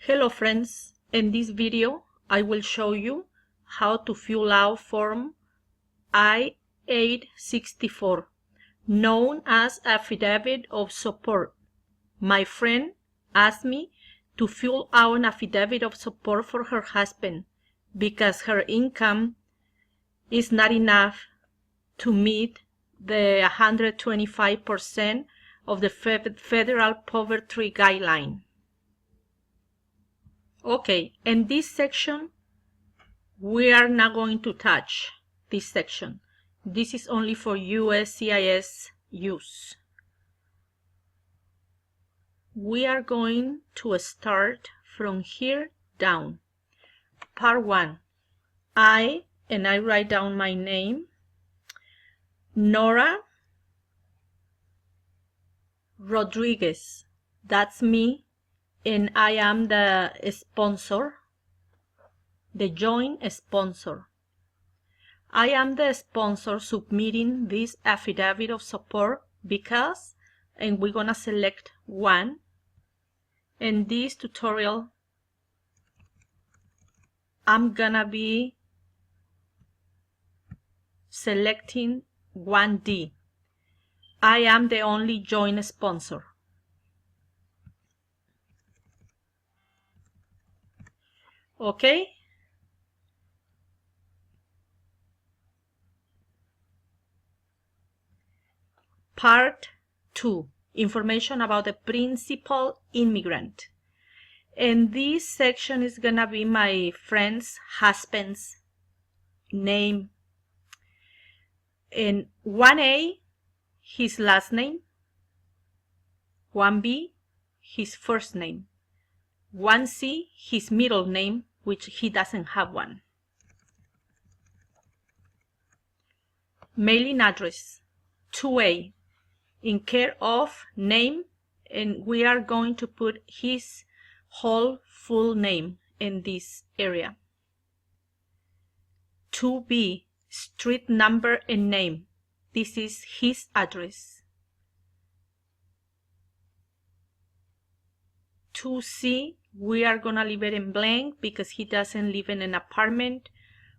Hello friends, in this video I will show you how to fill out form I-864, known as Affidavit of Support. My friend asked me to fill out an affidavit of support for her husband because her income is not enough to meet the 125% of the federal poverty guideline. Okay, in this section, we are not going to touch this section. This is only for USCIS use. We are going to start from here down. Part 1. I write down my name, Nora Rodriguez. That's me. And I am the sponsor, the joint sponsor. I am the sponsor submitting this affidavit of support because, and we're gonna select one. In this tutorial, I'm gonna be selecting 1D. I am the only joint sponsor. Okay? Part 2. Information about the principal immigrant. And this section is gonna be my friend's husband's name. In 1A, his last name. 1B, his first name. 1C, his middle name, which he doesn't have one. Mailing address. 2A, in care of name, and we are going to put his whole full name in this area. 2B, street number and name. This is his address. 2C, we are gonna leave it in blank because he doesn't live in an apartment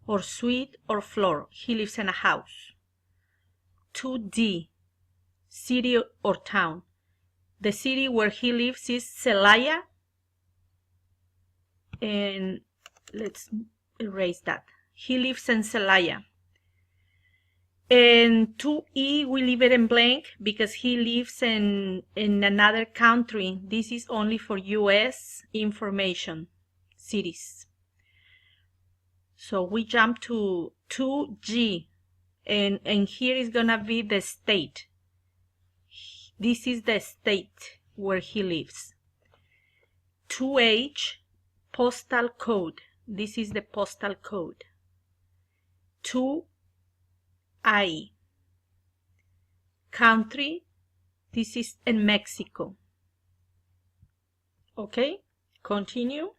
or suite or floor. He lives in a house. 2D, city or town. The city where he lives is Celaya, and let's erase that. He lives in Celaya. And 2E, we leave it in blank because he lives in another country. This is only for US information, cities. So we jump to 2G, and here is gonna be the state. This is the state where he lives. 2H, postal code. This is the postal code. 2I, country. This is in Mexico. Okay, continue.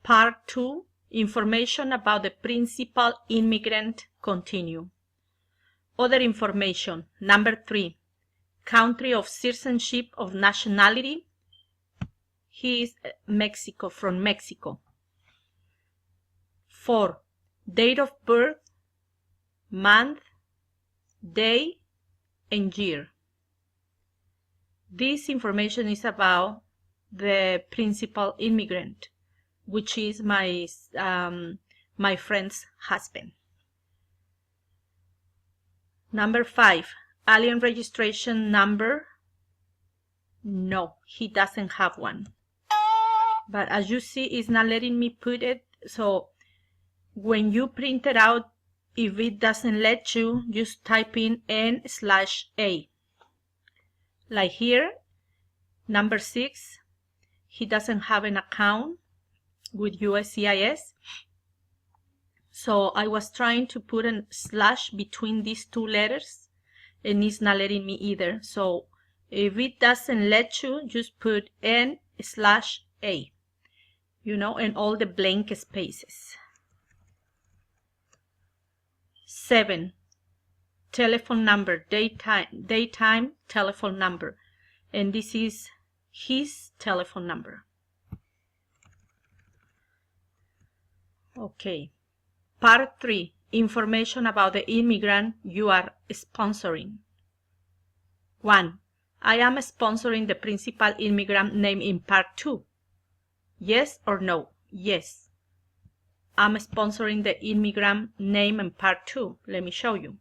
Part 2, information about the principal immigrant. Continue. Other information. Number 3, country of citizenship of nationality. He is Mexico, from Mexico. 4, date of birth, month, day, and year. This information is about the principal immigrant, which is my friend's husband. Number 5, alien registration number. No, he doesn't have one. But as you see, it's not letting me put it. So when you print it out, if it doesn't let you, just type in N/A. Like here, number 6, he doesn't have an account with USCIS. So I was trying to put a slash between these two letters, and it's not letting me either. So if it doesn't let you, just put N/A, and all the blank spaces. 7, telephone number, daytime telephone number, and this is his telephone number. Okay. Part 3. Information about the immigrant you are sponsoring. 1. I am sponsoring the principal immigrant name in Part 2. Yes or no? Yes. I'm sponsoring the immigrant name in Part 2. Let me show you.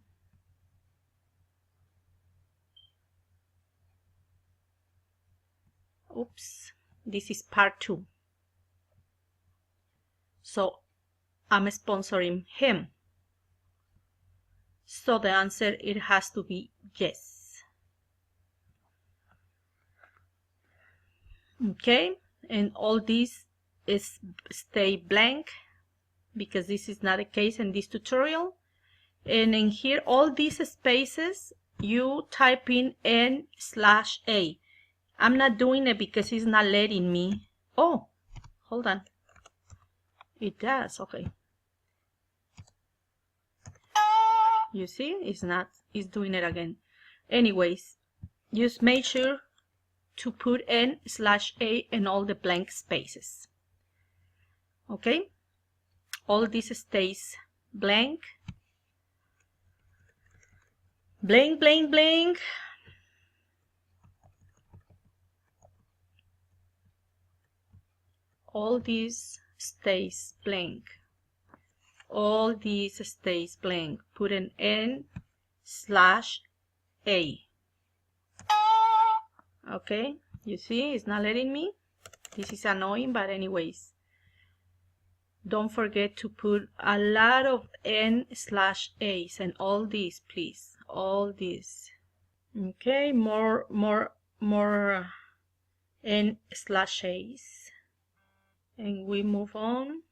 Oops. This is Part 2. So I'm sponsoring him. So the answer, it has to be yes. Okay, and all these stay blank because this is not a case in this tutorial. And in here, all these spaces, you type in N/A. I'm not doing it because it's not letting me. Oh, hold on. It does, okay. You see, it's doing it again. Anyways, just make sure to put N/A in all the blank spaces. Okay? All this stays blank. Blank, blank, blank. All this stays blank. All this stays blank. Put an N/A. Okay, you see, it's not letting me. This is annoying, but anyways. Don't forget to put a lot of N/A's and all these, please. All these. Okay, more N/A's. And we move on.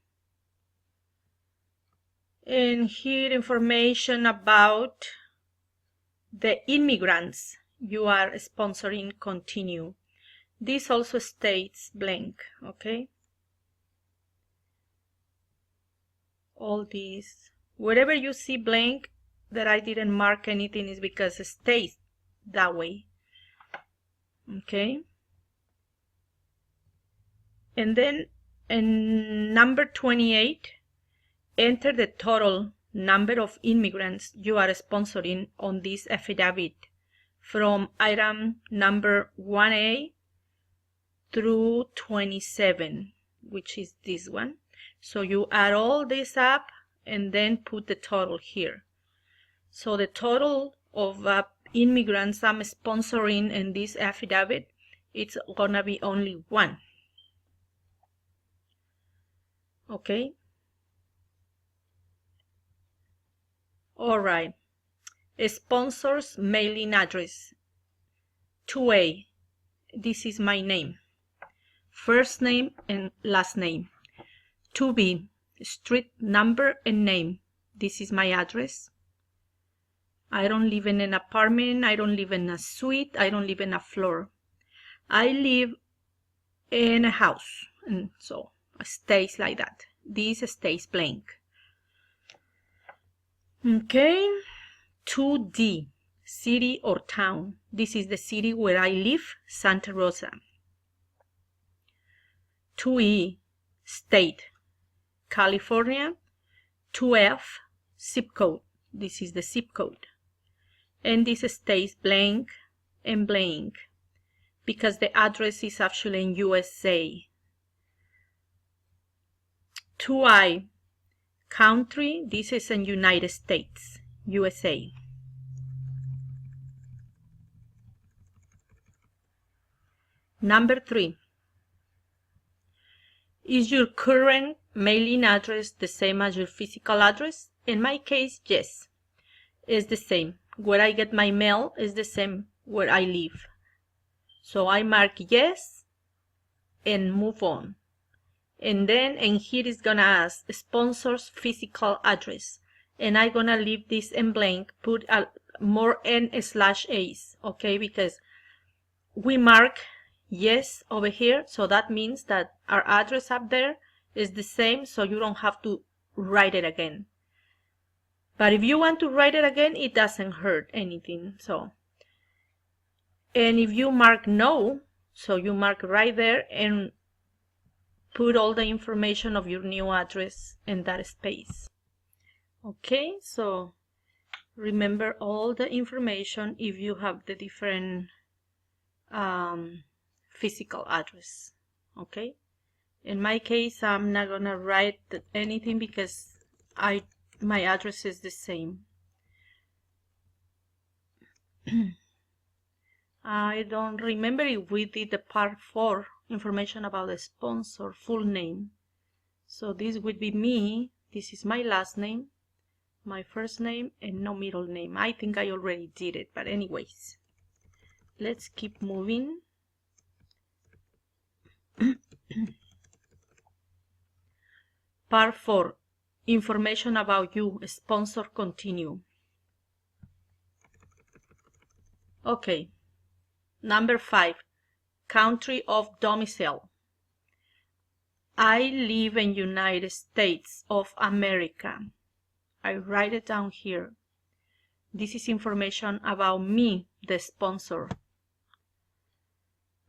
And here, information about the immigrants you are sponsoring, continue. This also stays blank, okay? All these, wherever you see blank that I didn't mark anything, is because it stays that way, okay? And then in number 28, enter the total number of immigrants you are sponsoring on this affidavit from item number 1A through 27, which is this one. So you add all this up and then put the total here. So the total of immigrants I'm sponsoring in this affidavit, it's gonna be only 1. Okay? All right. A sponsor's mailing address. 2A. This is my name. First name and last name. 2B. Street number and name. This is my address. I don't live in an apartment. I don't live in a suite. I don't live in a floor. I live in a house. And so it stays like that. This stays blank. Okay. 2D. City or town. This is the city where I live, Santa Rosa. 2E. State, California. 2F. Zip code. This is the zip code. And this stays blank and blank because the address is actually in USA. 2I. Country. This is in United States, USA. Number 3. Is your current mailing address the same as your physical address? In my case, yes, it's the same. Where I get my mail is the same where I live. So I mark yes and move on. And then in here is gonna ask sponsor's physical address. And I'm gonna leave this in blank, put more N/A's, okay? Because we mark yes over here, so that means that our address up there is the same, so you don't have to write it again. But if you want to write it again, it doesn't hurt anything. So, and if you mark no, so you mark right there and put all the information of your new address in that space. Okay, so remember all the information if you have the different physical address. Okay, in my case, I'm not gonna write anything because my address is the same. I don't remember if we did the part 4 information about the sponsor full name. So this would be me. This is my last name, my first name, and no middle name. I think I already did it, but anyways, let's keep moving. Part 4, information about you, sponsor, continue. Okay, number 5, country of domicile. I live in United States of America. I write it down here. This is information about me, the sponsor.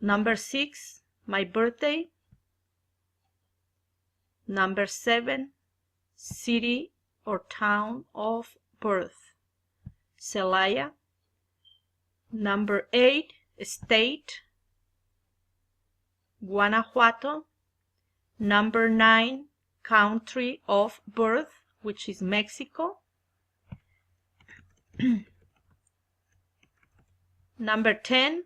Number 6, my birthday. Number 7, city or town of birth, Celaya. Number 8, state, Guanajuato. Number 9, country of birth, which is Mexico. Number 10,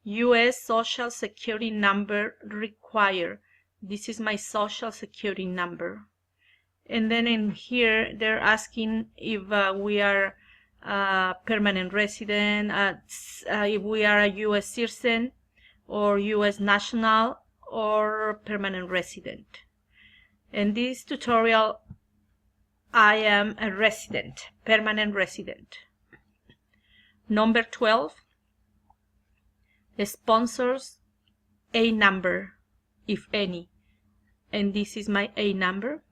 U.S. Social Security number required. This is my Social Security number. And then in here, they're asking if we are permanent resident, if we are a U.S. citizen or U.S. national or permanent resident. In this tutorial, I am a resident, permanent resident. Number 12, the sponsor's A number, if any. And this is my A number.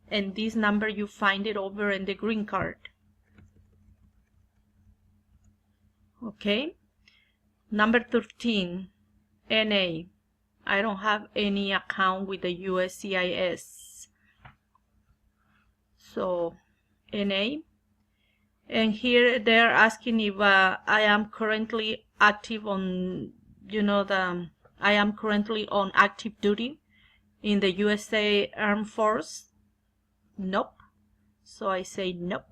And this number, you find it over in the green card. Okay. Number 13, NA. I don't have any account with the USCIS. So, NA. And here they're asking if I am currently active on, I am currently on active duty in the USA Armed Force. Nope. So I say nope.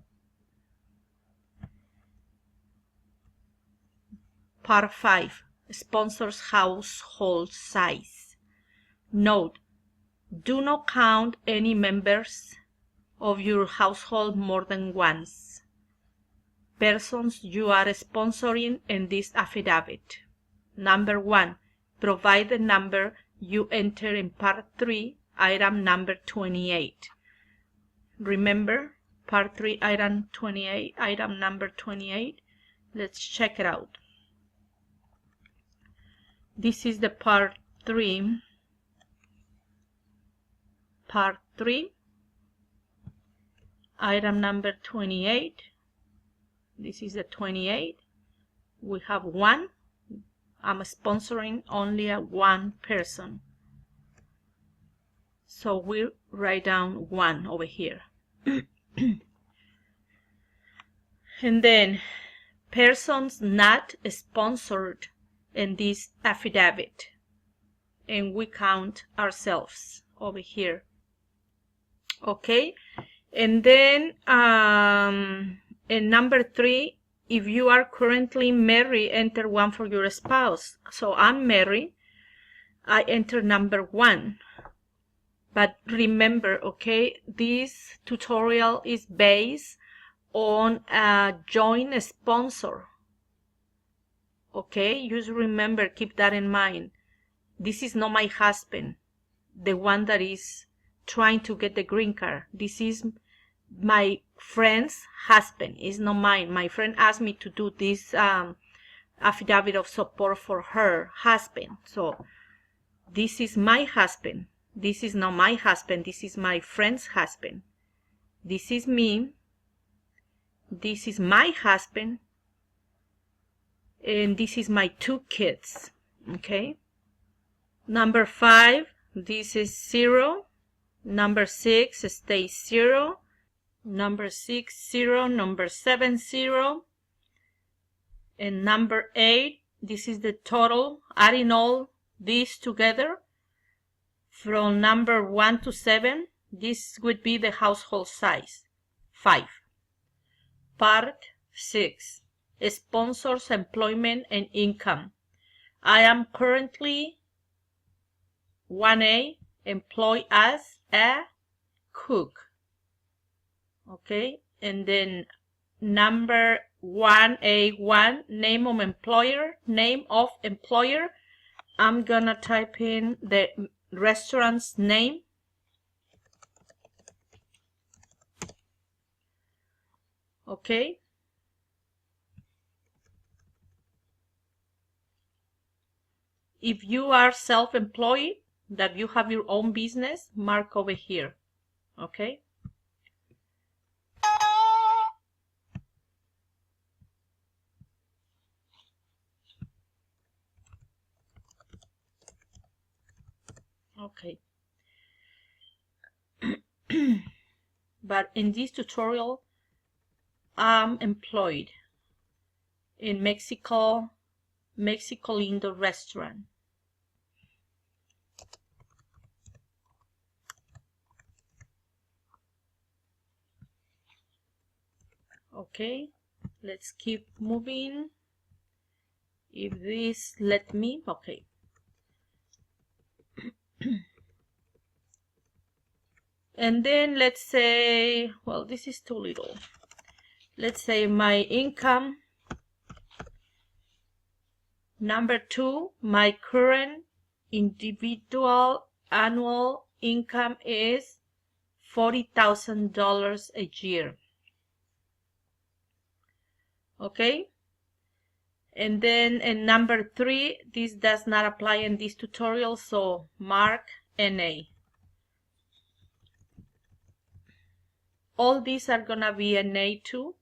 Part 5, sponsor's household size. Note, do not count any members of your household more than once. Persons you are sponsoring in this affidavit. Number 1, provide the number you enter in Part 3, item number 28. Remember, Part 3, item 28, item number 28. Let's check it out. This is the Part 3. Part 3, item number 28. This is the 28. We have 1. I'm sponsoring only one person. So we write down 1 over here. And then, persons not sponsored in this affidavit. And we count ourselves over here. Okay? And then, in number 3, if you are currently married, enter 1 for your spouse. So I'm married. I enter number 1. But remember, okay, this tutorial is based on a joint sponsor. Okay, just remember, keep that in mind. This is not my husband, the one that is trying to get the green card. This is my friend's husband. It's not mine. My friend asked me to do this affidavit of support for her husband. So this is my husband. This is not my husband. This is my friend's husband. This is me. This is my husband, and this is my 2 kids. Okay. Number 5, this is 0. Number 6 stays 0. Number 6, 0. Number 7, 0. And number 8, this is the total, adding all these together from number 1 to 7. This would be the household size. 5. Part 6. Sponsors, employment, and income. I am currently 1A, employed as a cook. Okay, and then number 1A1, name of employer. I'm gonna type in the restaurant's name. Okay. If you are self-employed, that you have your own business, mark over here. Okay. Okay. But in this tutorial, I'm employed in Mexico Lindo restaurant. Okay, let's keep moving. If this let me, okay. And then let's say, well, this is too little. Let's say my income, number 2, my current individual annual income is $40,000 a year. Okay. And then in number 3, this does not apply in this tutorial, so mark NA. All these are gonna be NA too.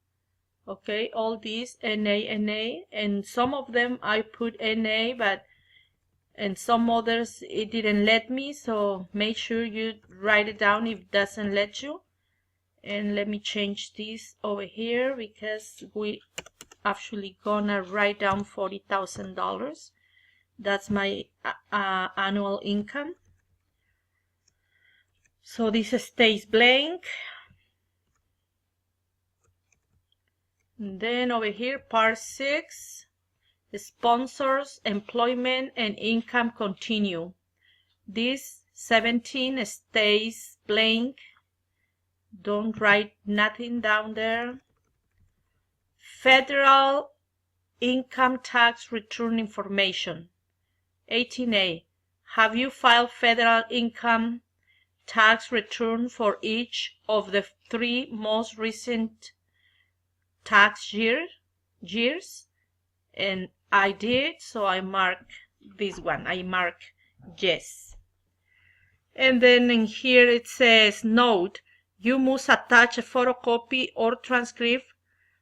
Okay, all these NA, and some of them I put NA, but and some others it didn't let me, so make sure you write it down if it doesn't let you. And let me change this over here because we actually gonna write down $40,000. That's my annual income. So this stays blank. And then over here, part 6, sponsors, employment, and income continue. This 17 stays blank. Don't write nothing down there. Federal income tax return information. 18A. Have you filed federal income tax return for each of the 3 most recent tax years? And I did, so I mark this one. I mark yes. And then in here it says, note, you must attach a photocopy or transcript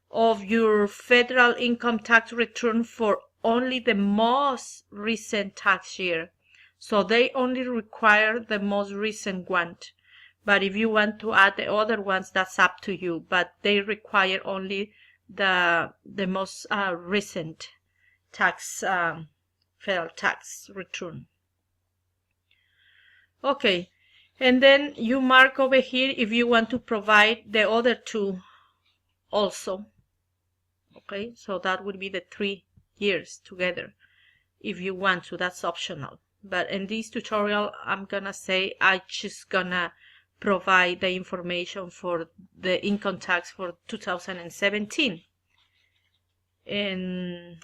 of your federal income tax return for only the most recent tax year. So they only require the most recent one. But if you want to add the other ones, that's up to you. But they require only the most recent tax, federal tax return. Okay, and then you mark over here if you want to provide the other 2 also. Okay, so that would be the 3 years together. If you want to, that's optional. But in this tutorial, I'm gonna say I just gonna provide the information for the income tax for 2017. And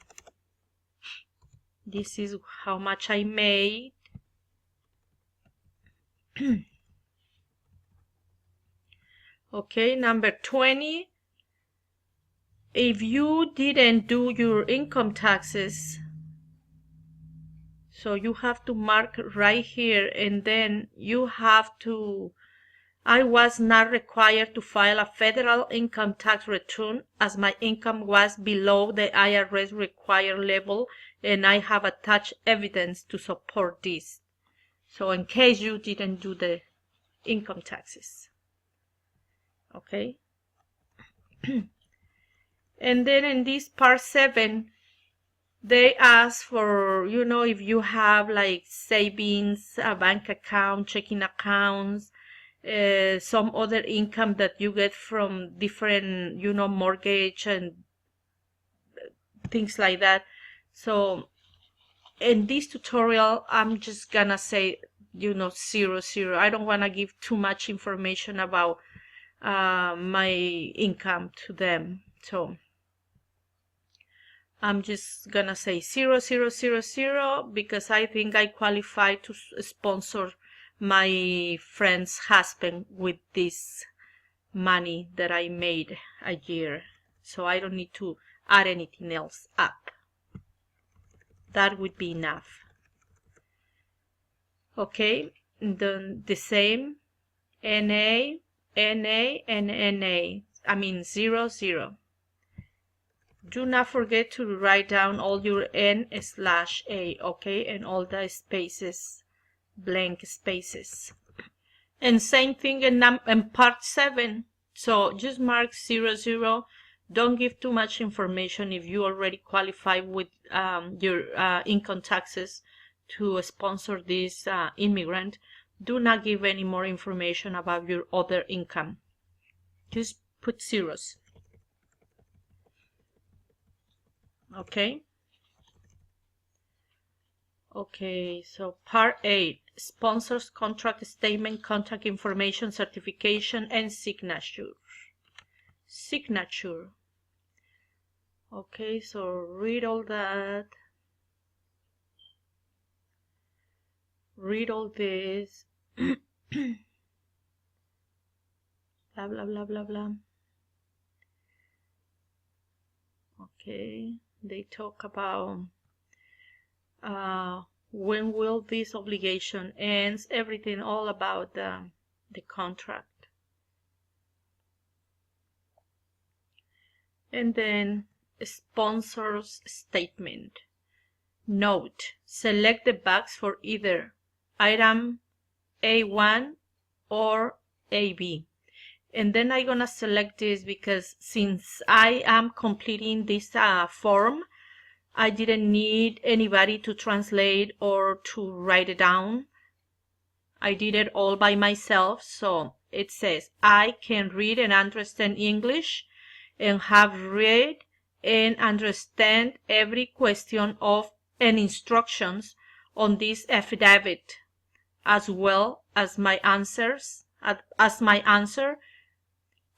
this is how much I made. Okay, number 20. If you didn't do your income taxes, so you have to mark right here, and then you have to I was not required to file a federal income tax return as my income was below the IRS required level, and I have attached evidence to support this. So in case you didn't do the income taxes. Okay. And then in this part 7, they ask for, if you have like savings, a bank account, checking accounts, some other income that you get from different, mortgage and things like that. So in this tutorial, I'm just gonna say, 0. I don't want to give too much information about my income to them. So I'm just gonna say 0 because I think I qualify to sponsor my friend's husband with this money that I made a year. So I don't need to add anything else up. That would be enough. Okay, then the same NA, NA, and NA. I mean 0. Do not forget to write down all your N/A, okay, and all the spaces, blank spaces. And same thing in part 7. So just mark 0. Don't give too much information if you already qualify with your income taxes to sponsor this immigrant. Do not give any more information about your other income. Just put zeros. Okay. Okay, so part 8, sponsors, contract statement, contact information, certification, and signature. Signature. Okay, so read all that. Read all this. Blah, blah, blah, blah, blah. Okay, they talk about when will this obligation ends, everything all about the contract. And then sponsor's statement. Note, select the box for either item A1 or AB. And then I'm gonna select this because since I am completing this form, I didn't need anybody to translate or to write it down. I did it all by myself. So it says, I can read and understand English and have read and understand every question of and instructions on this affidavit, as well as my answer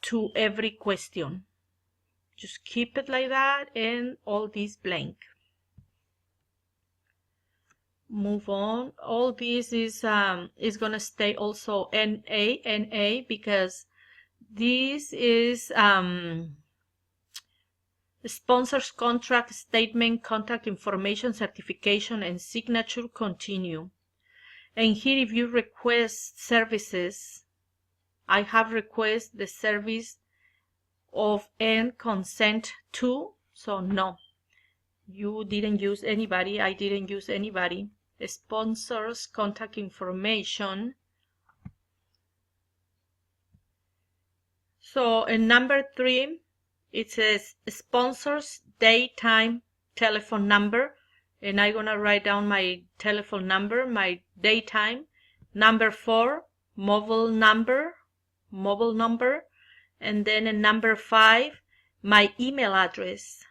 to every question. Just keep it like that and all these blank. Move on. All this is gonna stay also NA because this is sponsors, contract statement, contact information, certification, and signature continue. And here if you request services, I have requested the service of and consent to, so no, you didn't use anybody, I didn't use anybody. Sponsors, contact information. So in number 3, it says sponsors, date, time, telephone number, and I'm gonna write down my telephone number, my date, time. Number 4, mobile number, and then in number 5, my email address.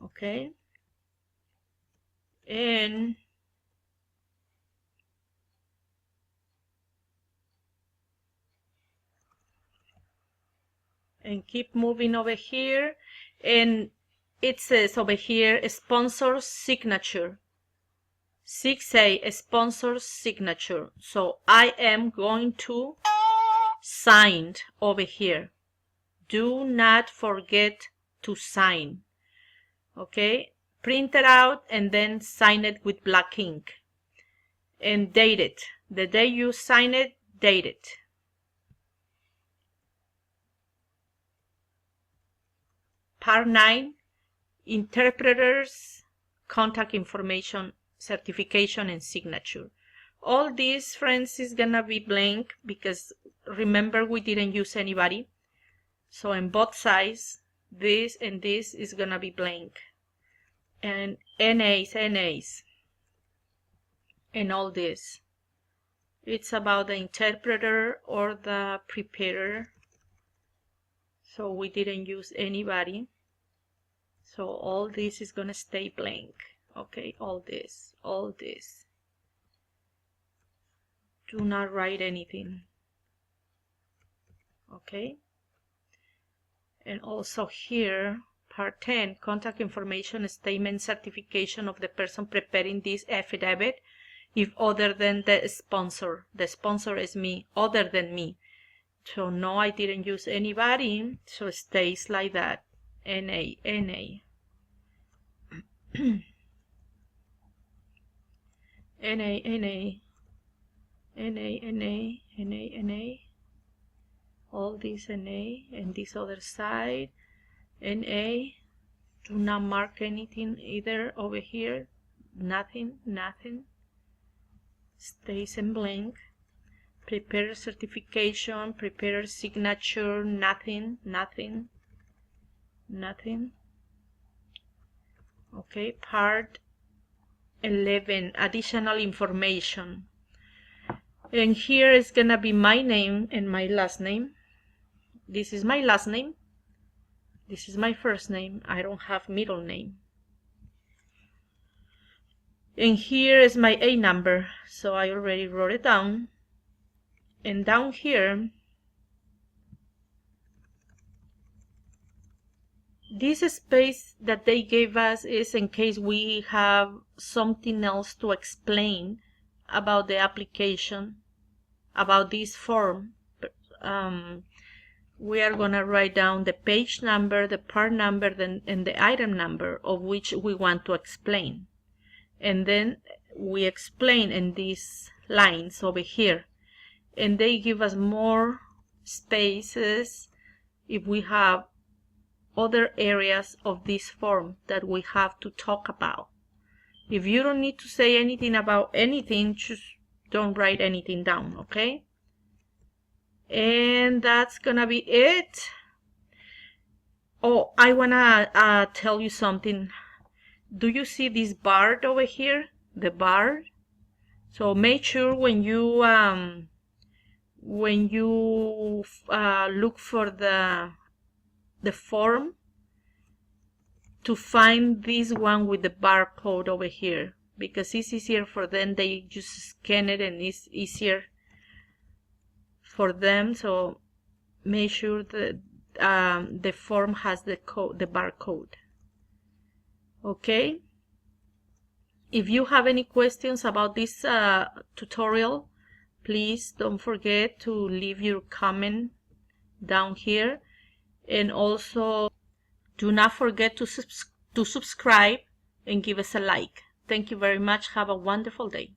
Okay, and keep moving over here, and it says over here sponsor's signature. 6A, sponsor's signature. So I am going to sign over here. Do not forget to sign. Okay, print it out and then sign it with black ink. and date it. The day you sign it, date it. Part 9, interpreters, contact information, certification, and signature. All this, friends, is gonna be blank because remember we didn't use anybody. So in both sides, this and this is gonna be blank. And NAs, and all this. It's about the interpreter or the preparer. So we didn't use anybody. So all this is gonna stay blank. Okay, all this. Do not write anything. Okay. And also here, part 10, contact information, statement, certification of the person preparing this affidavit, if other than the sponsor. The sponsor is me, other than me. So no, I didn't use anybody, so it stays like that. NA. NA. All this NA, and this other side NA. Do not mark anything either over here. Nothing. Stays in blank. Prepare certification, prepare signature, nothing. Okay, part 11, additional information. And here is gonna be my name and my last name. This is my last name. This is my first name. I don't have middle name. And here is my A number, so I already wrote it down. And down here, this space that they gave us is in case we have something else to explain about the application, about this form. We are going to write down the page number, the part number, and the item number of which we want to explain. And then we explain in these lines over here. And they give us more spaces if we have other areas of this form that we have to talk about. If you don't need to say anything about anything, just don't write anything down, okay? And that's gonna be it. Oh, I wanna tell you something. Do you see this bar over here? The bar? So make sure when you look for the form to find this one with the barcode over here, because it's easier for them. They just scan it and it's easier for them. So make sure that the form has the barcode. Okay. If you have any questions about this tutorial, please don't forget to leave your comment down here, and also do not forget to subscribe and give us a like. Thank you very much. Have a wonderful day.